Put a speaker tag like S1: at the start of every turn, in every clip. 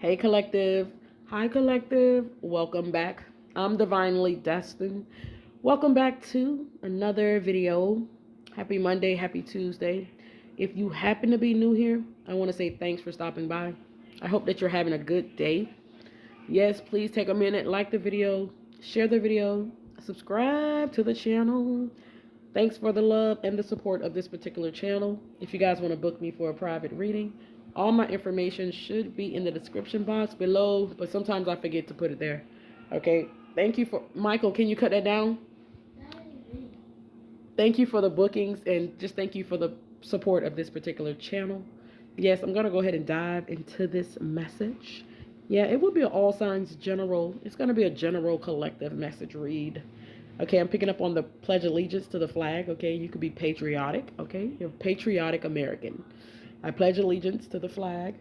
S1: Hey, collective. Hi, collective. Welcome back. I'm Divinely Destined. Welcome back to another video. Happy Monday, happy Tuesday. If you happen to be new here, I want to say thanks for stopping by. I hope that you're having a good day. Yes, please take a minute, like the video, share the video, subscribe to the channel. Thanks for the love and the support of this particular channel. If you guys want to book me for a private reading, all my information should be in the description box below, but sometimes I forget to put it there. Okay, thank you for, Michael, can you cut that down? Thank you for the bookings and just thank you for the support of this particular channel. Yes, I'm going to go ahead and dive into this message. Yeah, it will be an all signs general. It's going to be a general collective message read. Okay, I'm picking up on the pledge allegiance to the flag. Okay, you could be patriotic. Okay, you're patriotic American. I pledge allegiance to the flag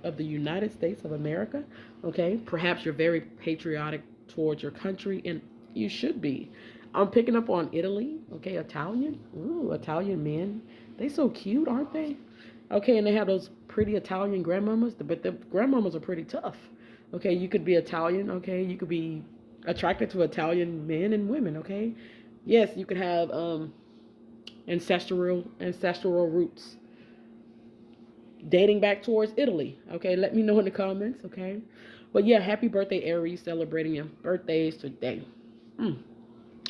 S1: of the United States of America. Okay, perhaps you're very patriotic towards your country, and you should be. I'm picking up on Italy. Okay, Italian. Ooh, Italian men. They so cute, aren't they? Okay, and they have those pretty Italian grandmamas, but the grandmamas are pretty tough. Okay, you could be Italian. Okay, you could be attracted to Italian men and women. Okay, yes, you could have ancestral roots dating back towards Italy. Okay, let me know in the comments. Okay, but yeah, happy birthday, Aries, celebrating your birthdays today.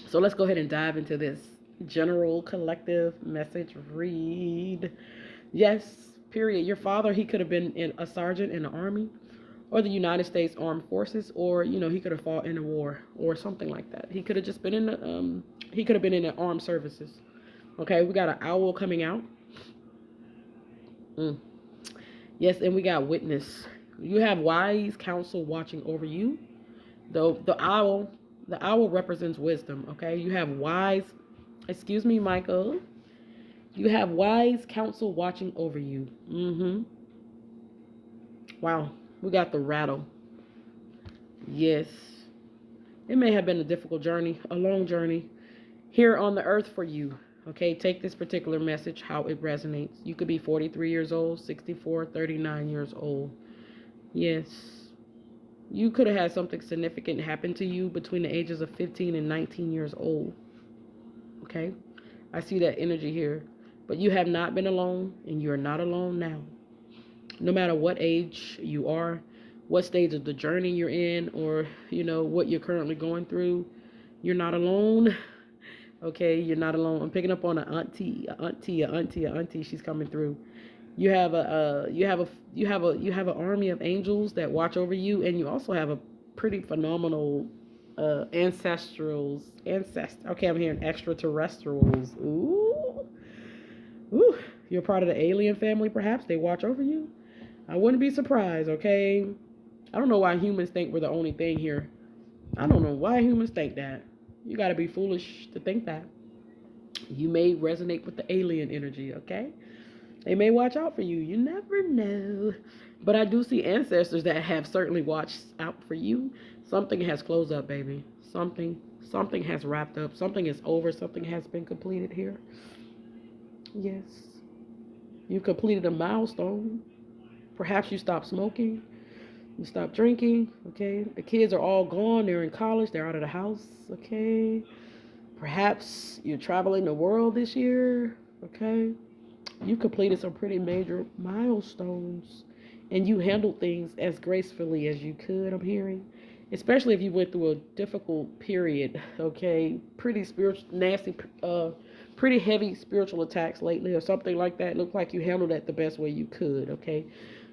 S1: So let's go ahead and dive into this general collective message read. Yes, period. Your father, he could have been a sergeant in the army or the United States Armed Forces, or he could have fought in a war or something like that. He could have just been in the he could have been in the armed services. Okay, we got an owl coming out. Mm. Yes, and we got witness. You have wise counsel watching over you. Though the owl represents wisdom. Okay, you have wise. Excuse me, Michael. You have wise counsel watching over you. Wow, we got the rattle. Yes, it may have been a difficult journey, a long journey here on the earth for you. Okay, take this particular message how it resonates. You could be 43 years old, 64, 39 years old. Yes, you could have had something significant happen to you between the ages of 15 and 19 years old. Okay, I see that energy here. But you have not been alone, and you are not alone now. No matter what age you are, what stage of the journey you're in, or what you're currently going through, you're not alone. Okay, you're not alone. I'm picking up on an auntie. She's coming through. You have an army of angels that watch over you, and you also have a pretty phenomenal ancestor. Okay, I'm hearing extraterrestrials. Ooh, you're part of the alien family. Perhaps they watch over you. I wouldn't be surprised. Okay, I don't know why humans think we're the only thing here. I don't know why humans think that. You got to be foolish to think that. You may resonate with the alien energy, okay? They may watch out for you. You never know. But I do see ancestors that have certainly watched out for you. Something has closed up, baby. Something has wrapped up. Something is over. Something has been completed here. Yes. You completed a milestone. Perhaps you stopped smoking. You stopped drinking, okay? The kids are all gone. They're in college. They're out of the house, okay? Perhaps you're traveling the world this year, okay? You completed some pretty major milestones and you handled things as gracefully as you could, I'm hearing. Especially if you went through a difficult period, okay? Pretty spiritual, nasty, pretty heavy spiritual attacks lately or something like that. It looked like you handled that the best way you could, okay?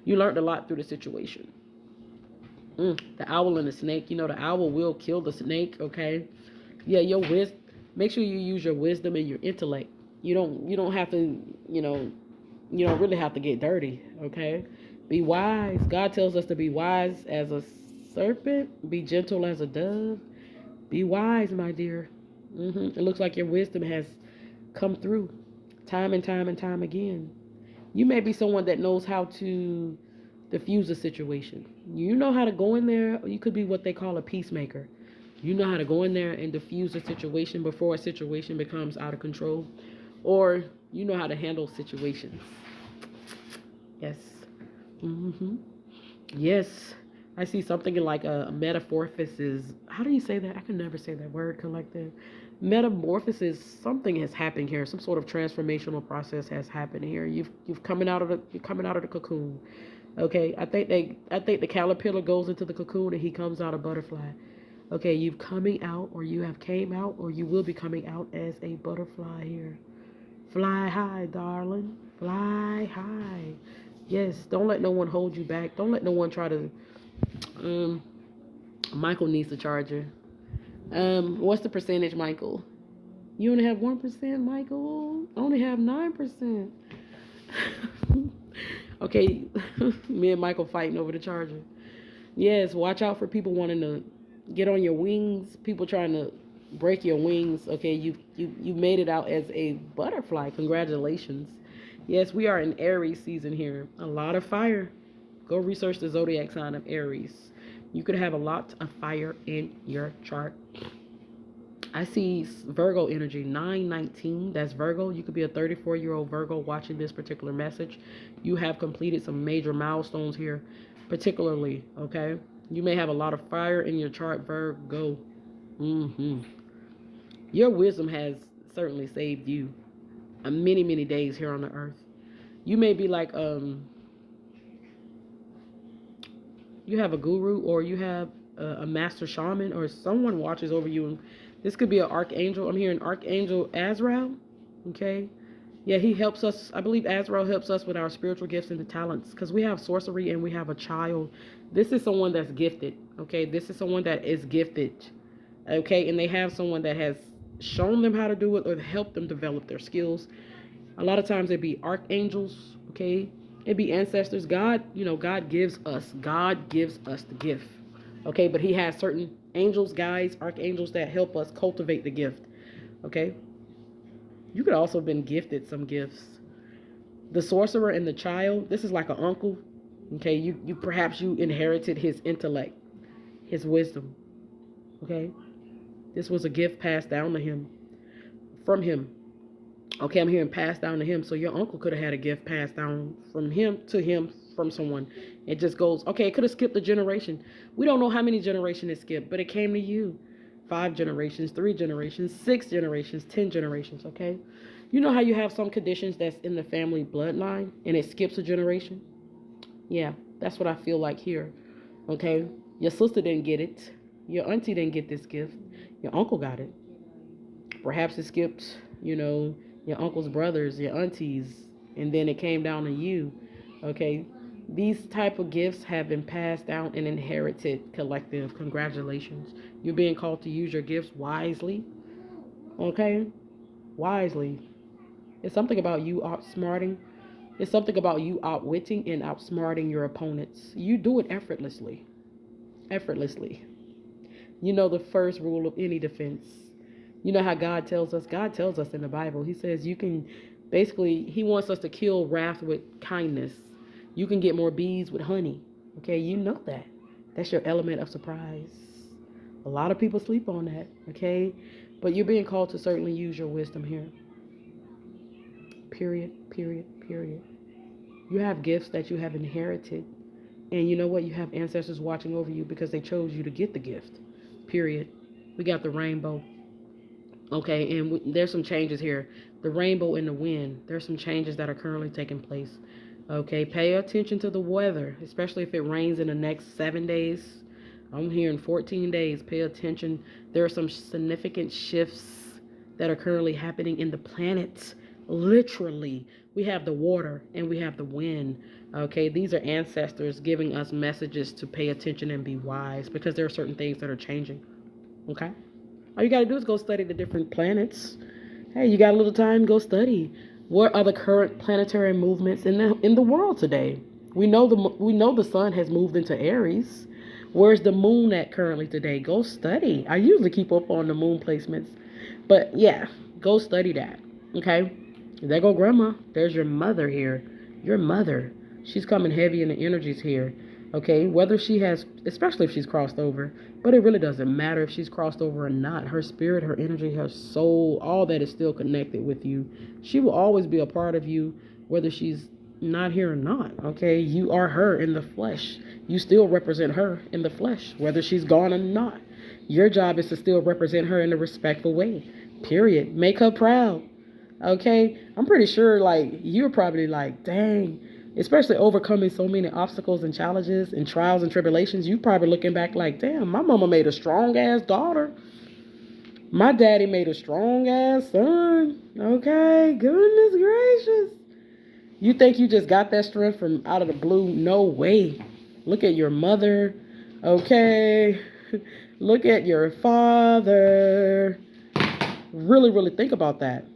S1: You learned a lot through the situation. The owl and the snake. The owl will kill the snake, okay? Yeah, your wisdom. Make sure you use your wisdom and your intellect. You don't have to, you don't really have to get dirty, okay? Be wise. God tells us to be wise as a serpent, be gentle as a dove. Be wise, my dear. It looks like your wisdom has come through time and time and time again. You may be someone that knows how to diffuse a situation. You know how to go in there. You could be what they call a peacemaker. You know how to go in there and diffuse a situation before a situation becomes out of control. Or you know how to handle situations. Yes. Yes, I see something in like a metamorphosis. How do you say that? I can never say that word collective. Metamorphosis. Something has happened here. Some sort of transformational process has happened here. You've coming out of the you're coming out of the cocoon. Okay, I think the caterpillar goes into the cocoon and he comes out a butterfly. Okay, you've coming out, or you have came out, or you will be coming out as a butterfly here. Fly high, darling. Fly high. Yes, don't let no one hold you back. Don't let no one try to. Um, Michael needs the charger. What's the percentage, Michael? You only have 1%, Michael. I only have 9%. Okay, me and Michael fighting over the charger. Yes, watch out for people wanting to get on your wings. People trying to break your wings. Okay, you made it out as a butterfly. Congratulations. Yes, we are in Aries season here. A lot of fire. Go research the zodiac sign of Aries. You could have a lot of fire in your chart. I see Virgo energy 919. That's Virgo. You could be a 34-year-old Virgo watching this particular message. You have completed some major milestones here, particularly. Okay, you may have a lot of fire in your chart, Virgo. Your wisdom has certainly saved you many many days here on the earth. You may be like you have a guru, or you have a master shaman, or someone watches over you. And this could be an archangel. I'm hearing Archangel Azrael. Okay. Yeah, he helps us. I believe Azrael helps us with our spiritual gifts and the talents, because we have sorcery and we have a child. This is someone that's gifted. Okay. This is someone that is gifted. Okay. And they have someone that has shown them how to do it or helped them develop their skills. A lot of times it'd be archangels. Okay. It'd be ancestors. God, God gives us the gift. Okay. But he has certain angels, guides, archangels that help us cultivate the gift. Okay. You could also have been gifted some gifts. The sorcerer and the child, this is like an uncle. Okay, you perhaps you inherited his intellect, his wisdom. Okay. This was a gift passed down to him from him. Okay, I'm hearing passed down to him. So your uncle could have had a gift passed down from him to him from someone. It just goes, okay, it could have skipped a generation. We don't know how many generations it skipped, but it came to you. 5 generations, 3 generations, 6 generations, 10 generations, okay? You know how you have some conditions that's in the family bloodline and it skips a generation? Yeah, that's what I feel like here, okay? Your sister didn't get it. Your auntie didn't get this gift. Your uncle got it. Perhaps it skipped, your uncle's brothers, your aunties, and then it came down to you, okay? These type of gifts have been passed down and inherited collective. Congratulations. You're being called to use your gifts wisely, okay? Wisely. It's something about you outsmarting. It's something about you outwitting and outsmarting your opponents. You do it effortlessly. Effortlessly. You know the first rule of any defense. You know how God tells us? God tells us in the Bible. He says you can, basically, he wants us to kill wrath with kindness. You can get more bees with honey. Okay, you know that. That's your element of surprise. A lot of people sleep on that. Okay, but you're being called to certainly use your wisdom here. Period, period, period. You have gifts that you have inherited. And you know what? You have ancestors watching over you because they chose you to get the gift. Period. We got the rainbow. Okay, and there's some changes here. The rainbow and the wind. There's some changes that are currently taking place. Okay, pay attention to the weather, especially if it rains in the next 7 days. I'm hearing 14 days. Pay attention. There are some significant shifts that are currently happening in the planets. Literally, we have the water and we have the wind. Okay, these are ancestors giving us messages to pay attention and be wise, because there are certain things that are changing. Okay, all you got to do is go study the different planets. Hey, you got a little time, go study. What are the current planetary movements in the world today? We know the sun has moved into Aries. Where's the moon at currently today? Go study. I usually keep up on the moon placements, but yeah, go study that. Okay, there go grandma. There's your mother here. Your mother. She's coming heavy in the energies here. Okay, whether she has, especially if she's crossed over, but it really doesn't matter if she's crossed over or not. Her spirit, her energy, her soul, all that is still connected with you. She will always be a part of you, whether she's not here or not, okay? You are her in the flesh. You still represent her in the flesh, whether she's gone or not. Your job is to still represent her in a respectful way. Period. Make her proud. Okay? I'm pretty sure like you're probably like, dang, especially overcoming so many obstacles and challenges and trials and tribulations, you probably looking back like, damn, my mama made a strong ass daughter. My daddy made a strong ass son. Okay, goodness gracious. You think you just got that strength from out of the blue? No way. Look at your mother. Okay. Look at your father. Really, really think about that.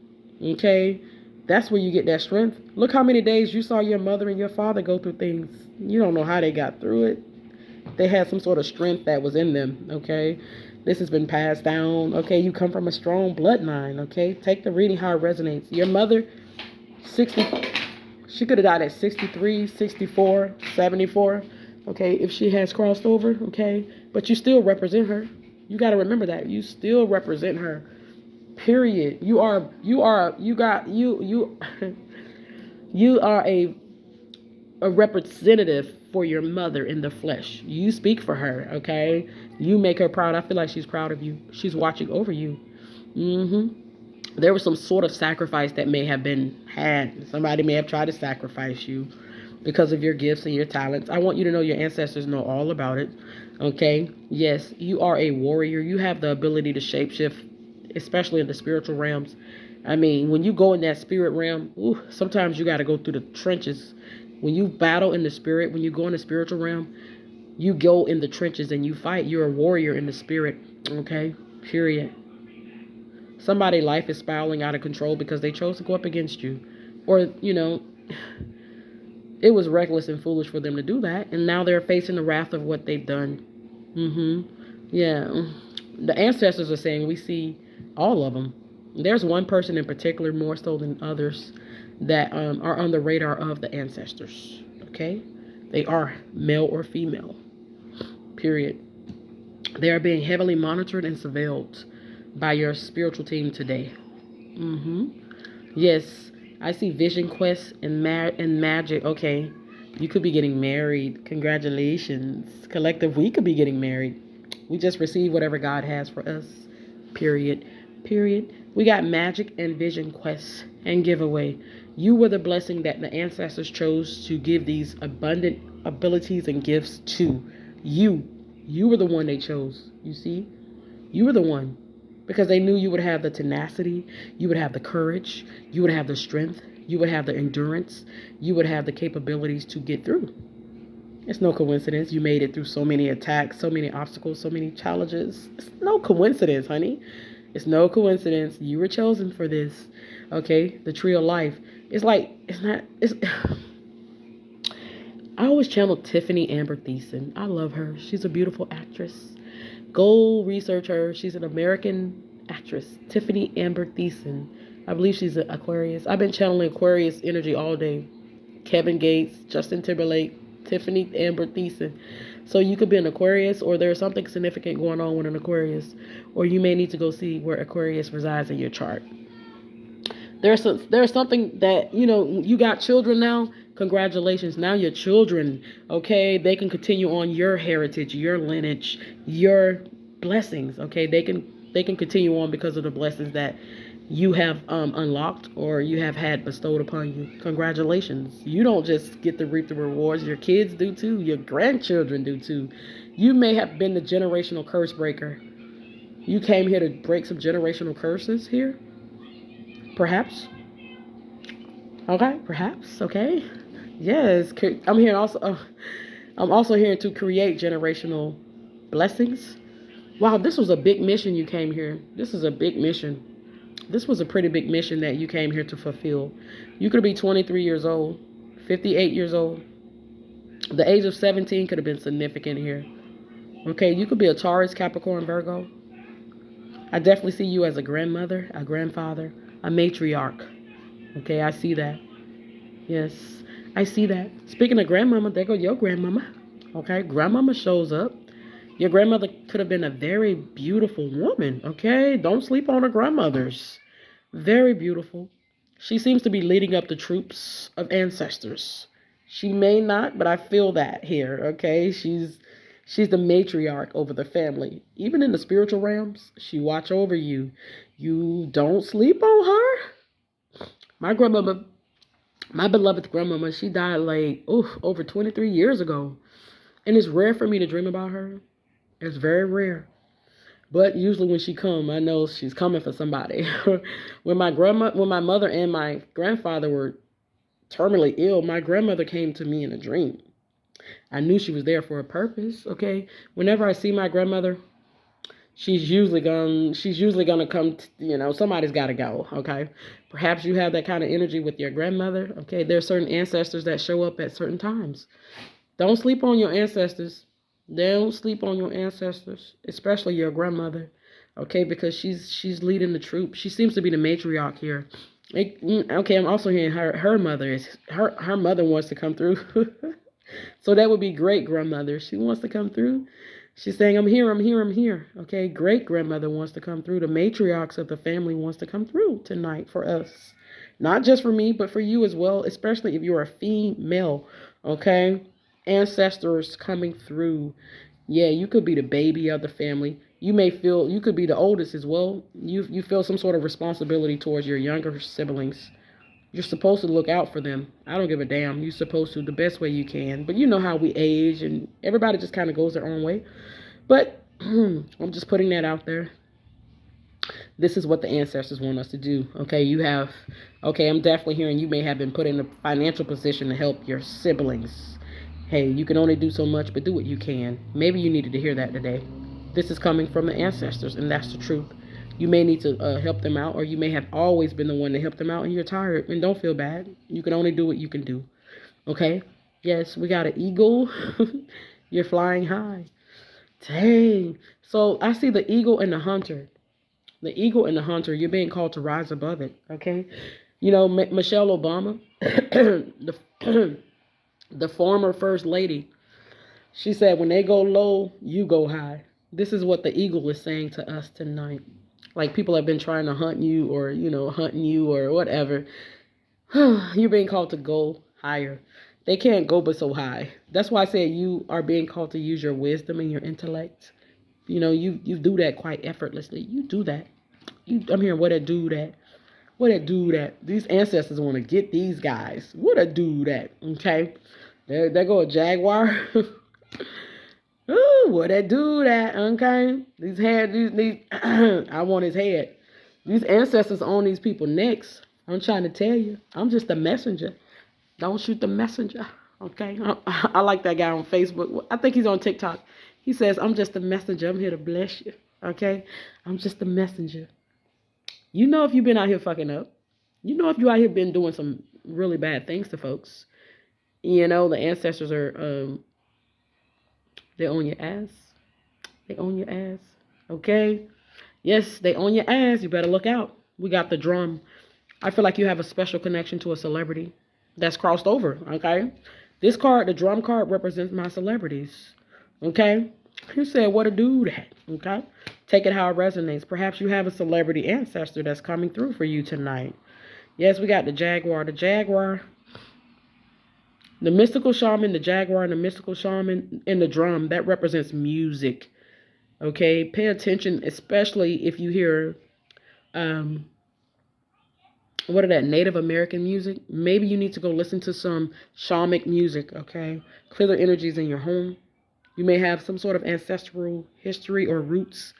S1: Okay. That's where you get that strength. Look how many days you saw your mother and your father go through things. You don't know how they got through it. They had some sort of strength that was in them. Okay. This has been passed down. Okay. You come from a strong bloodline. Okay. Take the reading how it resonates. Your mother, 60. She could have died at 63, 64, 74, okay, if she has crossed over, okay? But you still represent her. You got to remember that. You still represent her. Period. You are you are a representative for your mother in the flesh. You speak for her, okay? You make her proud. I feel like she's proud of you. She's watching over you. There was some sort of sacrifice that may have been had. Somebody may have tried to sacrifice you because of your gifts and your talents. I want you to know your ancestors know all about it. Okay? Yes, you are a warrior. You have the ability to shapeshift, especially in the spiritual realms. I mean, when you go in that spirit realm, sometimes you got to go through the trenches. When you battle in the spirit, when you go in the spiritual realm, you go in the trenches and you fight. You're a warrior in the spirit. Okay? Period. Somebody's life is spiraling out of control because they chose to go up against you. Or, it was reckless and foolish for them to do that. And now they're facing the wrath of what they've done. Yeah. The ancestors are saying we see all of them. There's one person in particular more so than others that are on the radar of the ancestors. Okay? They are male or female. Period. They are being heavily monitored and surveilled by your spiritual team today. Yes, I see vision quests and magic. Okay, you could be getting married. Congratulations. Collective, we could be getting married. We just receive whatever God has for us. Period. Period. We got magic and vision quests and giveaway. You were the blessing that the ancestors chose to give these abundant abilities and gifts to. You were the one they chose. You see? You were the one. Because they knew you would have the tenacity, you would have the courage, you would have the strength, you would have the endurance, you would have the capabilities to get through. It's no coincidence you made it through so many attacks, so many obstacles, so many challenges. It's no coincidence, honey. It's no coincidence. You were chosen for this. Okay? The tree of life. It's I always channel Tiffany Amber Thiessen. I love her. She's a beautiful actress. Go research her. She's an American actress. Tiffany Amber Thiessen. I believe she's an Aquarius. I've been channeling Aquarius energy all day. Kevin Gates, Justin Timberlake, Tiffany Amber Thiessen. So you could be an Aquarius, or there's something significant going on with an Aquarius. Or you may need to go see where Aquarius resides in your chart. There's something that, you got children now. Congratulations. Now your children, okay, they can continue on your heritage, your lineage, your blessings, okay? They can continue on because of the blessings that you have unlocked or you have had bestowed upon you. Congratulations. You don't just get to reap the rewards. Your kids do too. Your grandchildren do too. You may have been the generational curse breaker. You came here to break some generational curses here. Perhaps. Okay, perhaps. Okay. Yes, I'm here also. I'm also here to create generational blessings. Wow, this was a big mission you came here. This is a big mission. This was a pretty big mission that you came here to fulfill. You could be 23 years old, 58 years old. The age of 17 could have been significant here. Okay, you could be a Taurus, Capricorn, Virgo. I definitely see you as a grandmother, a grandfather, a matriarch. Okay, I see that. Yes, I see that. Speaking of grandmama, there go your grandmama. Okay, grandmama shows up. Your grandmother could have been a very beautiful woman. Okay, don't sleep on her grandmothers. Very beautiful. She seems to be leading up the troops of ancestors. She may not, but I feel that here, okay? She's the matriarch over the family. Even in the spiritual realms, she watch over you. You don't sleep on her. My grandmama, my beloved grandmama, she died like over 23 years ago. And it's rare for me to dream about her. It's very rare. But usually when she come, I know she's coming for somebody. When my mother and my grandfather were terminally ill, my grandmother came to me in a dream. I knew she was there for a purpose. Okay, whenever I see my grandmother, she's usually gonna come. Somebody's got to go. Okay, perhaps you have that kind of energy with your grandmother. Okay, there are certain ancestors that show up at certain times. Don't sleep on your ancestors. Don't sleep on your ancestors, especially your grandmother. Okay, because she's leading the troop. She seems to be the matriarch here. Okay, I'm also hearing her mother wants to come through. So that would be great grandmother. She wants to come through. She's saying, I'm here, I'm here, I'm here. Okay, great grandmother wants to come through. The matriarchs of the family wants to come through tonight for us. Not just for me, but for you as well, especially if you're a female. Okay, ancestors coming through. Yeah, you could be the baby of the family. You could be the oldest as well. You feel some sort of responsibility towards your younger siblings. You're supposed to look out for them. I don't give a damn. You're supposed to the best way you can. But you know how we age and everybody just kind of goes their own way. But I'm just putting that out there. This is what the ancestors want us to do. Okay, I'm definitely hearing you may have been put in a financial position to help your siblings. Hey, you can only do so much, but do what you can. Maybe you needed to hear that today. This is coming from the ancestors, and that's the truth. You may need to help them out, or you may have always been the one to help them out, and you're tired. And don't feel bad. You can only do what you can do. Okay? Yes, we got an eagle. You're flying high. Dang. So I see the eagle and the hunter. The eagle and the hunter, you're being called to rise above it. Okay? Michelle Obama, the, the former first lady, she said, when they go low, you go high. This is what the eagle is saying to us tonight. Like people have been trying to hunt you or, hunting you or whatever. You're being called to go higher. They can't go but so high. That's why I said you are being called to use your wisdom and your intellect. You do that quite effortlessly. You do that. I'm hearing what a do that. What a do that. These ancestors want to get these guys. What a do that. Okay. There go a jaguar. Ooh, what that do that, okay? These I want his head. These ancestors own these people necks. I'm trying to tell you. I'm just a messenger. Don't shoot the messenger, okay? I like that guy on Facebook. I think he's on TikTok. He says, I'm just a messenger. I'm here to bless you, okay? I'm just a messenger. You know if you've been out here fucking up. You know if you out here been doing some really bad things to folks. The ancestors are they own your ass. They own your ass. Okay? Yes, they own your ass. You better look out. We got the drum. I feel like you have a special connection to a celebrity that's crossed over. Okay? This card, the drum card, represents my celebrities. Okay? You said, what a dude that. Okay? Take it how it resonates. Perhaps you have a celebrity ancestor that's coming through for you tonight. Yes, we got the jaguar. The jaguar. The mystical shaman, the jaguar, and the mystical shaman, and the drum, that represents music. Okay, pay attention, especially if you hear, what are that, Native American music? Maybe you need to go listen to some shamanic music, okay? Clear the energies in your home. You may have some sort of ancestral history or roots.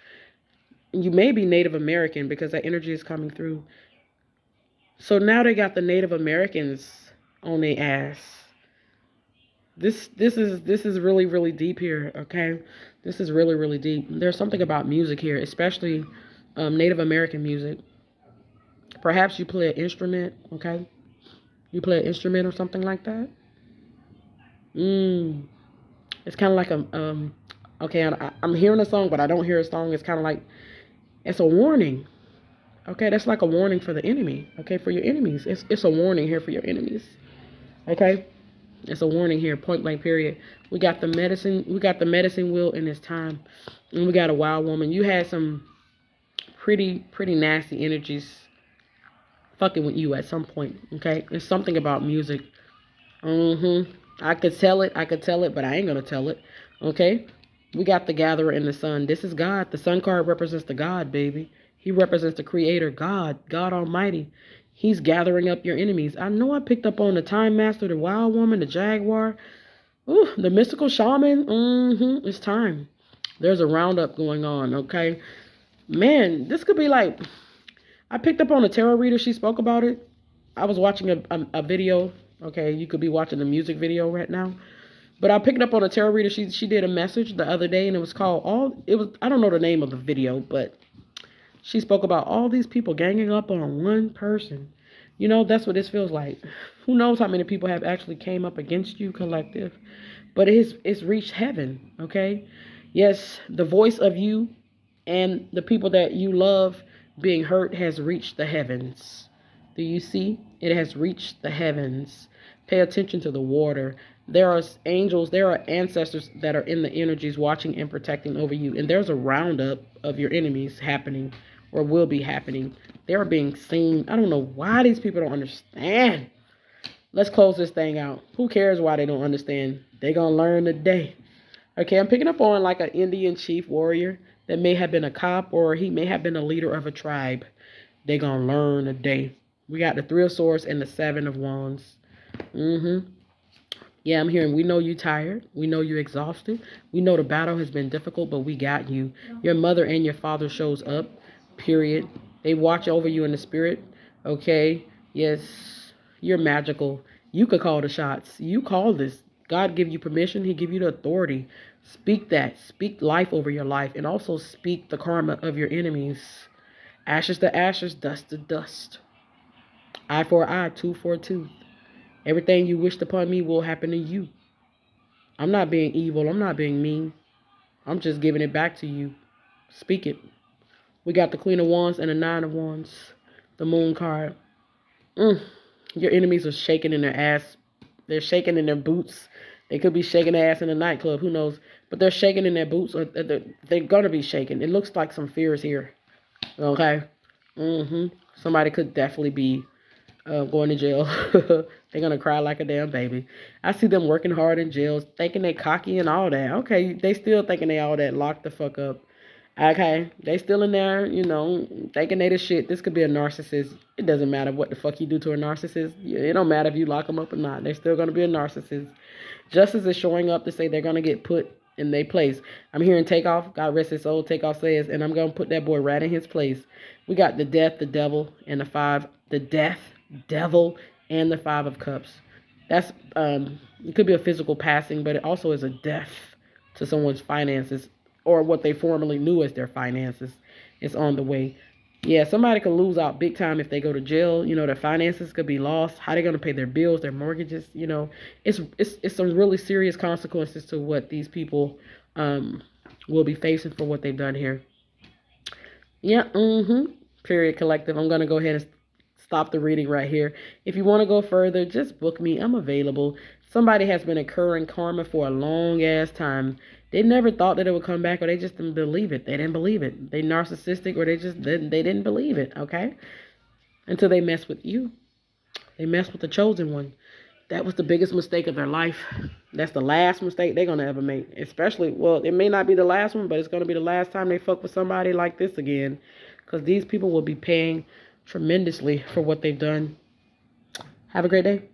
S1: You may be Native American because that energy is coming through. So now they got the Native Americans on their ass. This is really, really deep here, okay? This is really, really deep. There's something about music here, especially Native American music. Perhaps you play an instrument, okay? You play an instrument or something like that. It's kind of like okay, I'm hearing a song, but I don't hear a song. It's kind of like, it's a warning. Okay, that's like a warning for the enemy. Okay, for your enemies. It's a warning here for your enemies. Okay? It's a warning here, point blank period. We got the medicine wheel in this time. And we got a wild woman. You had some pretty nasty energies fucking with you at some point. Okay, it's something about music. I could tell it. I could tell it, but I ain't gonna tell it. Okay. We got the gatherer in the sun. This is God. The sun card represents the God, baby. He represents the creator, God, God Almighty. He's gathering up your enemies. I know I picked up on the time master, the wild woman, the jaguar. Ooh, the mystical shaman. It's time. There's a roundup going on, okay? Man, this could be like, I picked up on a tarot reader. She spoke about it. I was watching a video. Okay, you could be watching a music video right now. But I picked up on a tarot reader. She did a message the other day, and it was called I don't know the name of the video, but she spoke about all these people ganging up on one person. You know, that's what this feels like. Who knows how many people have actually came up against you, collective. But it's reached heaven, okay? Yes, the voice of you and the people that you love being hurt has reached the heavens. Do you see? It has reached the heavens. Pay attention to the water. There are angels, there are ancestors that are in the energies watching and protecting over you. And there's a roundup of your enemies happening or will be happening. They're being seen. I don't know why these people don't understand. Let's close this thing out. Who cares why they don't understand? They're going to learn today. Okay, I'm picking up on like an Indian chief warrior that may have been a cop or he may have been a leader of a tribe. They're going to learn today. We got the Three of Swords and the Seven of Wands. Yeah, I'm hearing we know you tired. We know you exhausted. We know the battle has been difficult, but we got you. Your mother and your father shows up, period. They watch over you in the spirit, okay? Yes, you're magical. You could call the shots. You call this. God give you permission. He give you the authority. Speak that. Speak life over your life. And also speak the karma of your enemies. Ashes to ashes, dust to dust. Eye for eye, tooth for tooth. Everything you wished upon me will happen to you. I'm not being evil. I'm not being mean. I'm just giving it back to you. Speak it. We got the Queen of Wands and the Nine of Wands. The Moon card. Your enemies are shaking in their ass. They're shaking in their boots. They could be shaking their ass in a nightclub. Who knows? But they're shaking in their boots. Or they're going to be shaking. It looks like some fear is here. Okay? Somebody could definitely be going to jail. They're going to cry like a damn baby. I see them working hard in jails, thinking they cocky and all that. Okay, they still thinking they all that. Lock the fuck up. Okay, they still in there, you know, thinking they the shit. This could be a narcissist. It doesn't matter what the fuck you do to a narcissist. It don't matter if you lock them up or not. They're still going to be a narcissist. Justice is showing up to say they're going to get put in their place. I'm hearing Takeoff. God rest his soul. Takeoff says, and I'm going to put that boy right in his place. We got the death, the devil, and the five. The death, devil, and the Five of Cups. That's it could be a physical passing, but it also is a death to someone's finances or what they formerly knew as their finances. It's on the way. Yeah, somebody could lose out big time if they go to jail. You know, their finances could be lost. How are they going to pay their bills, their mortgages? You know, it's some really serious consequences to what these people will be facing for what they've done here. Yeah, period, collective. I'm going to go ahead and stop the reading right here. If you want to go further, just book me. I'm available. Somebody has been incurring karma for a long ass time. They never thought that it would come back, or they just didn't believe it. They didn't believe it. They narcissistic, or they didn't believe it, okay? Until they mess with you. They mess with the chosen one. That was the biggest mistake of their life. That's the last mistake they're going to ever make. Especially, well, it may not be the last one, but it's going to be the last time they fuck with somebody like this again. Because these people will be paying tremendously for what they've done. Have a great day.